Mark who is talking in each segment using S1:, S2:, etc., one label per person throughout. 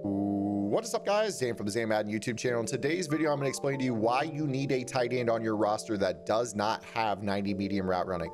S1: What is up, guys? Zane from the Madden YouTube channel. In today's video, I'm going to explain to you why you need a tight end on your roster that does not have 90 medium route running.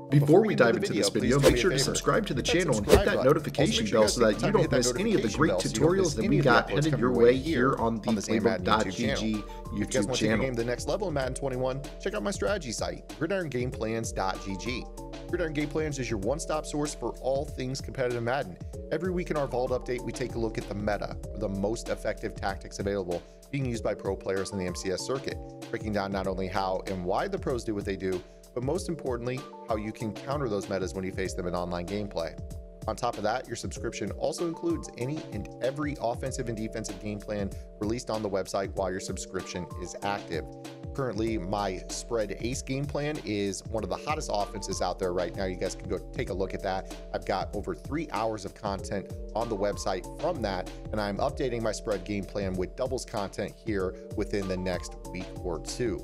S2: Before we dive into this video, make sure to subscribe to the channel and hit that notification bell so that you don't miss any of the great tutorials that we got headed your way here on the prevelant.gg YouTube channel.
S1: Game the next level in Madden 21, check out my strategy site, gridirongameplans.gg. Gridiron Game Plans is your one-stop source for all things competitive Madden. Every week in our Vault update, we take a look at the meta, the most effective tactics available being used by pro players in the MCS circuit, breaking down not only how and why the pros do what they do, but most importantly, how you can counter those metas when you face them in online gameplay. On top of that, your subscription also includes any and every offensive and defensive game plan released on the website while your subscription is active. Currently, my spread ace game plan is one of the hottest offenses out there right now. You guys can go take a look at that. I've got over 3 hours of content on the website from that, and I'm updating my spread game plan with doubles content here within the next week or two.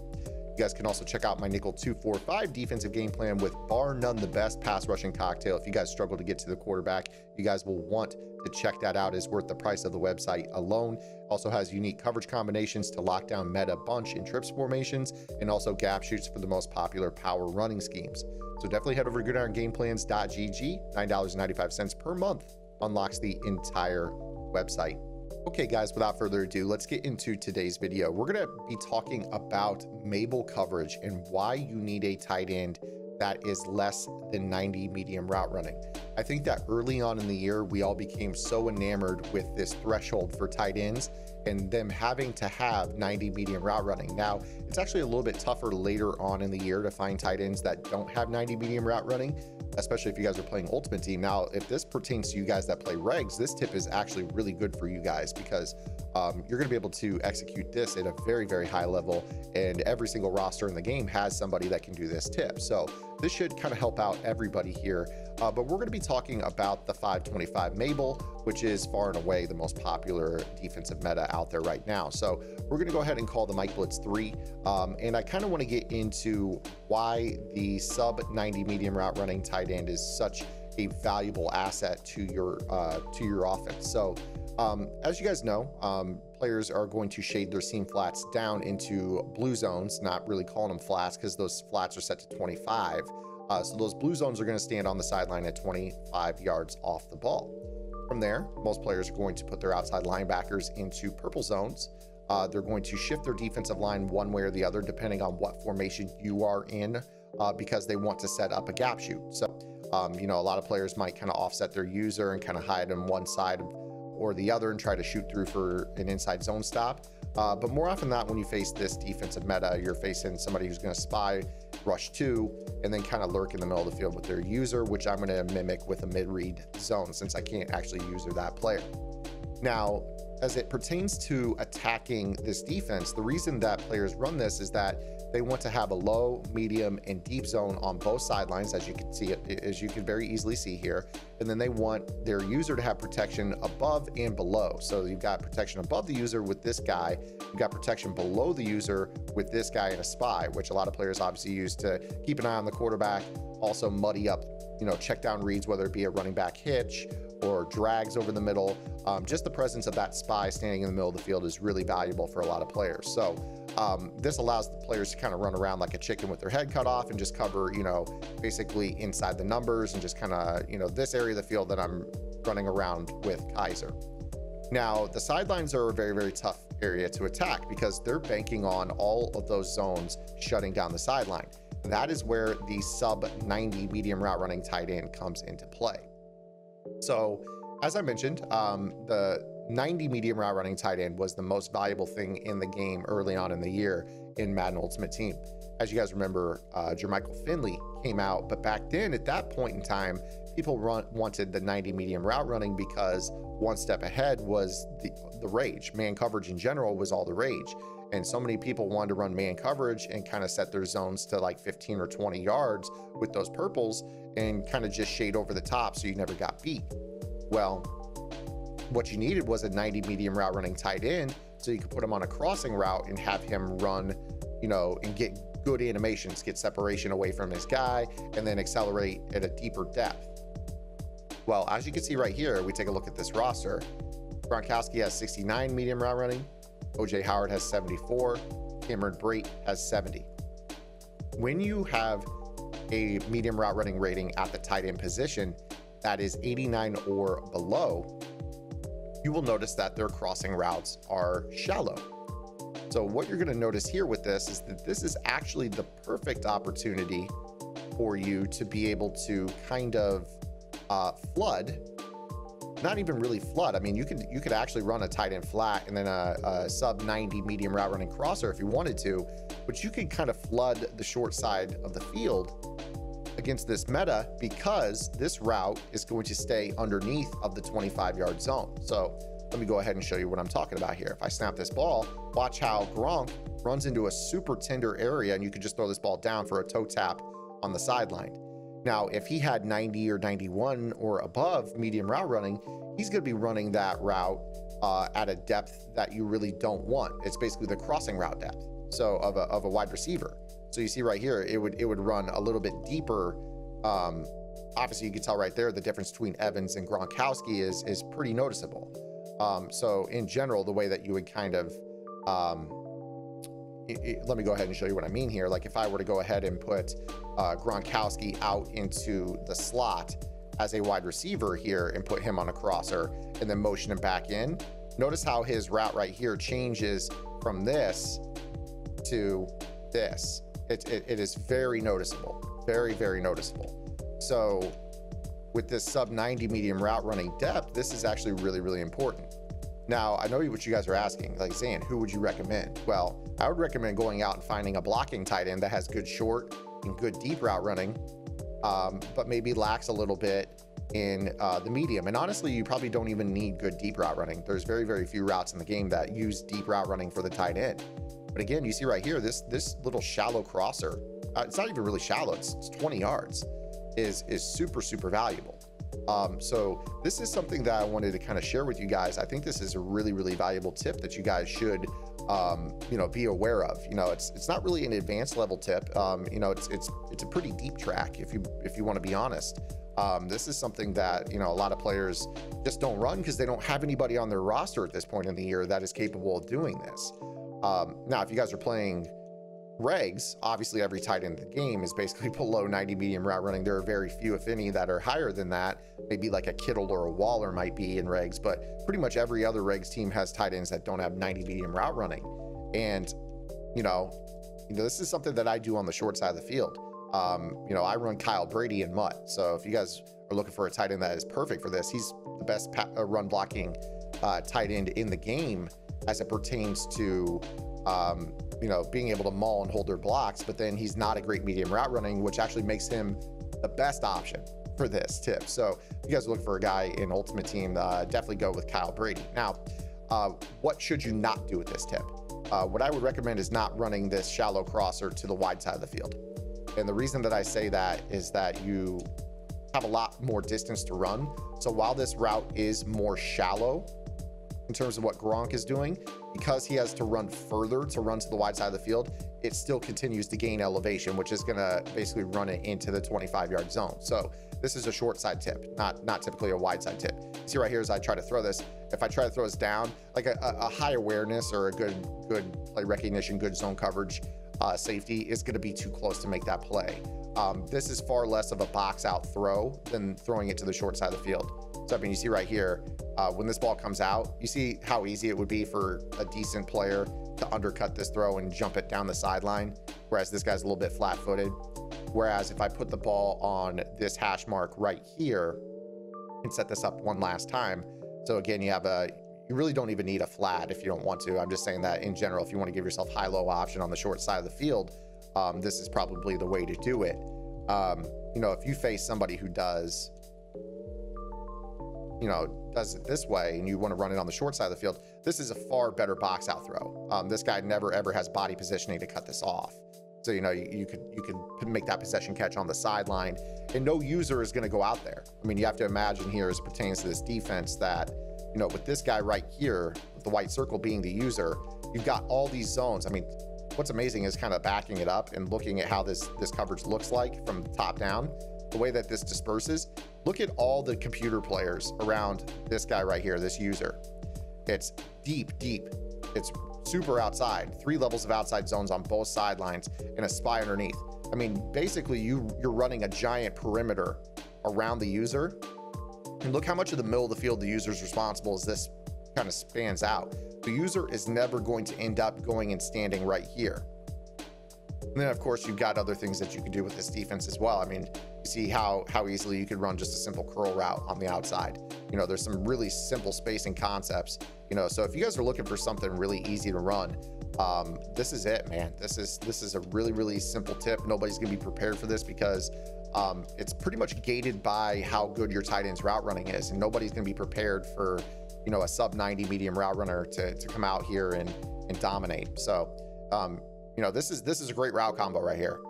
S1: You guys can also check out my nickel 2-4-5 defensive game plan with bar none the best pass rushing cocktail. If you guys struggle to get to the quarterback, you guys will want to check that out. It's worth the price of the website alone. Also has unique coverage combinations to lock down meta bunch and trips formations, and also gap shoots for the most popular power running schemes. So definitely head over to gridirongameplans.gg. $9.95 per month unlocks the entire website. Okay, guys, without further ado, let's get into today's video. We're going to be talking about Mabel coverage and why you need a tight end that is less than 90 medium route running. I think that early on in the year, we all became so enamored with this threshold for tight ends and them having to have 90 medium route running. Now, it's actually a little bit tougher later on in the year to find tight ends that don't have 90 medium route running, especially if you guys are playing Ultimate Team. Now, if this pertains to you guys that play regs, this tip is actually really good for you guys because you're going to be able to execute this at a very, very high level, and every single roster in the game has somebody that can do this tip. So this should kind of help out everybody here. But we're going to be talking about the 525 Mabel, which is far and away the most popular defensive meta out there right now. So we're going to go ahead and call the Mike Blitz 3. And I kind of want to get into why the sub 90 medium route running tight end is such a valuable asset to your offense. So as you guys know, players are going to shade their seam flats down into blue zones, not really calling them flats because those flats are set to 25. So those blue zones are going to stand on the sideline at 25 yards off the ball. From there, most players are going to put their outside linebackers into purple zones. They're going to shift their defensive line one way or the other, depending on what formation you are in, because they want to set up a gap shoot. So, you know, a lot of players might kind of offset their user and kind of hide on one side or the other and try to shoot through for an inside zone stop. But more often than not, when you face this defensive meta, you're facing somebody who's going to spy, rush 2, and then kind of lurk in the middle of the field with their user, which I'm going to mimic with a mid-read zone since I can't actually user that player. Now, as it pertains to attacking this defense, the reason that players run this is that they want to have a low, medium, and deep zone on both sidelines, as you can see it, as you can very easily see here. And then they want their user to have protection above and below. So you've got protection above the user with this guy. You've got protection below the user with this guy and a spy, which a lot of players obviously use to keep an eye on the quarterback, also muddy up, you know, check down reads, whether it be a running back hitch or drags over the middle. Just the presence of that spy standing in the middle of the field is really valuable for a lot of players. So this allows the players to kind of run around like a chicken with their head cut off and just cover, you know, basically inside the numbers and just kind of, you know, this area of the field that I'm running around with Kaiser. Now, the sidelines are a very, very tough area to attack because they're banking on all of those zones shutting down the sideline. That is where the sub 90 medium route running tight end comes into play. So as I mentioned, the 90 medium route running tight end was the most valuable thing in the game early on in the year in Madden Ultimate Team. As you guys remember, Jermichael Finley came out, but back then at that point in time, people wanted the 90 medium route running because one step ahead was the rage. Man coverage in general was all the rage. And so many people wanted to run man coverage and kind of set their zones to like 15 or 20 yards with those purples and kind of just shade over the top so you never got beat. Well, what you needed was a 90 medium route running tight end so you could put him on a crossing route and have him run, you know, and get good animations, get separation away from his guy, and then accelerate at a deeper depth. Well, as you can see right here, we take a look at this roster. Gronkowski has 69 medium route running. OJ Howard has 74. Cameron Brate has 70. When you have a medium route running rating at the tight end position that is 89 or below, you will notice that their crossing routes are shallow. So what you're going to notice here with this is that this is actually the perfect opportunity for you to be able to kind of flood, not even really flood. I mean, you could actually run a tight end flat and then a sub 90 medium route running crosser if you wanted to, but you can kind of flood the short side of the field against this meta because this route is going to stay underneath of the 25-yard zone. So let me go ahead and show you what I'm talking about here. If I snap this ball, watch how Gronk runs into a super tender area, and you could just throw this ball down for a toe tap on the sideline. Now, if he had 90 or 91 or above medium route running, he's going to be running that route at a depth that you really don't want. It's basically the crossing route depth, so of a wide receiver. So you see right here, it would run a little bit deeper. Obviously, you can tell right there the difference between Evans and Gronkowski is pretty noticeable. So in general, the way that you would kind of, let me go ahead and show you what I mean here. Like if I were to go ahead and put Gronkowski out into the slot as a wide receiver here and put him on a crosser and then motion him back in, notice how his route right here changes from this to this. It is very noticeable, very, very noticeable. So with this sub 90 medium route running depth, this is actually really, really important. Now, I know what you guys are asking, like saying, who would you recommend? Well, I would recommend going out and finding a blocking tight end that has good short and good deep route running, but maybe lacks a little bit in the medium. And honestly, you probably don't even need good deep route running. There's very, very few routes in the game that use deep route running for the tight end. But again, you see right here, this little shallow crosser, it's not even really shallow, it's 20 yards, is super, super valuable. So this is something that I wanted to kind of share with you guys. I think this is a really, really valuable tip that you guys should, be aware of. It's not really an advanced level tip. It's a pretty deep track if you want to be honest. This is something that, a lot of players just don't run because they don't have anybody on their roster at this point in the year that is capable of doing this. Now, if you guys are playing regs, obviously every tight end in the game is basically below 90 medium route running. There are very few, if any, that are higher than that. Maybe like a Kittle or a Waller might be in regs, but pretty much every other regs team has tight ends that don't have 90 medium route running. And, this is something that I do on the short side of the field. I run Kyle Brady in Mutt. So if you guys are looking for a tight end that is perfect for this, he's the best run blocking tight end in the game as it pertains to being able to maul and hold their blocks, but then he's not a great medium route running, which actually makes him the best option for this tip. So if you guys look for a guy in Ultimate Team, definitely go with Kyle Brady. Now, what should you not do with this tip? What I would recommend is not running this shallow crosser to the wide side of the field. And the reason that I say that is that you have a lot more distance to run. So while this route is more shallow in terms of what Gronk is doing, because he has to run further to run to the wide side of the field, it still continues to gain elevation, which is going to basically run it into the 25-yard zone. So this is a short side tip, not typically a wide side tip. See right here as I try to throw this, if I try to throw this down, like a high awareness or a good play recognition, good zone coverage safety is going to be too close to make that play. This is far less of a box out throw than throwing it to the short side of the field. So I mean, you see right here, when this ball comes out, you see how easy it would be for a decent player to undercut this throw and jump it down the sideline, whereas this guy's a little bit flat-footed. Whereas if I put the ball on this hash mark right here and set this up one last time, so again, you really don't even need a flat if you don't want to. I'm just saying that in general, if you want to give yourself high-low option on the short side of the field, this is probably the way to do it. If you face somebody who does it this way and you want to run it on the short side of the field, this is a far better box out throw. This guy never ever has body positioning to cut this off. So, you could make that possession catch on the sideline and no user is going to go out there. I mean, you have to imagine here as it pertains to this defense that, with this guy right here, with the white circle being the user, you've got all these zones. I mean, what's amazing is kind of backing it up and looking at how this coverage looks like from the top down. the way that this disperses, look at all the computer players around this guy right here, this user. It's deep. It's super outside, 3 levels of outside zones on both sidelines and a spy underneath. I mean, basically you're running a giant perimeter around the user. And look how much of the middle of the field the user is responsible as this kind of spans out. The user is never going to end up going and standing right here. And then of course you've got other things that you can do with this defense as well. I mean, you see how easily you could run just a simple curl route on the outside. You know, there's some really simple spacing concepts, you know, so if you guys are looking for something really easy to run, this is it, man. This is a really simple tip. Nobody's gonna be prepared for this because it's pretty much gated by how good your tight end's route running is, and nobody's gonna be prepared for, you know, a sub 90 medium route runner to come out here and dominate. So you know, this is a great route combo right here.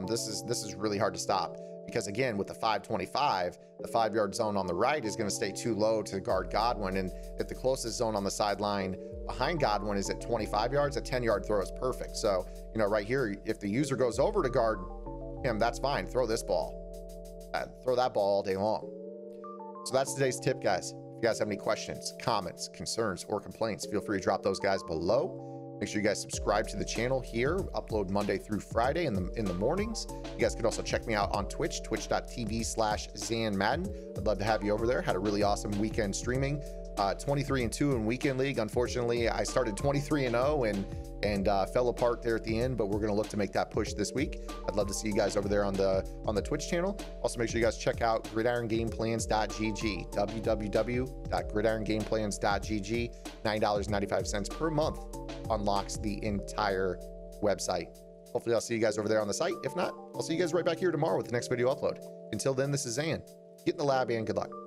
S1: This is really hard to stop because, again, with the 525, the 5-yard zone on the right is going to stay too low to guard Godwin, and if the closest zone on the sideline behind Godwin is at 25 yards, a 10-yard throw is perfect. So, you know, right here, if the user goes over to guard him, that's fine. Throw this ball, throw that ball all day long. So that's today's tip, guys. If you guys have any questions, comments, concerns, or complaints, feel free to drop those guys below. Make sure you guys subscribe to the channel here. Upload Monday through Friday in the mornings. You guys can also check me out on Twitch, twitch.tv/ZanMadden. I'd love to have you over there. Had a really awesome weekend streaming. 23-2 in weekend league. Unfortunately, I started 23-0 and fell apart there at the end, but we're going to look to make that push this week. I'd love to see you guys over there on the Twitch channel. Also, make sure you guys check out gridirongameplans.gg, www.gridirongameplans.gg. $9.95 per month unlocks the entire website. Hopefully I'll see you guys over there on the site. If not, I'll see you guys right back here tomorrow with the next video upload. Until then, this is Zan. Get in the lab and good luck.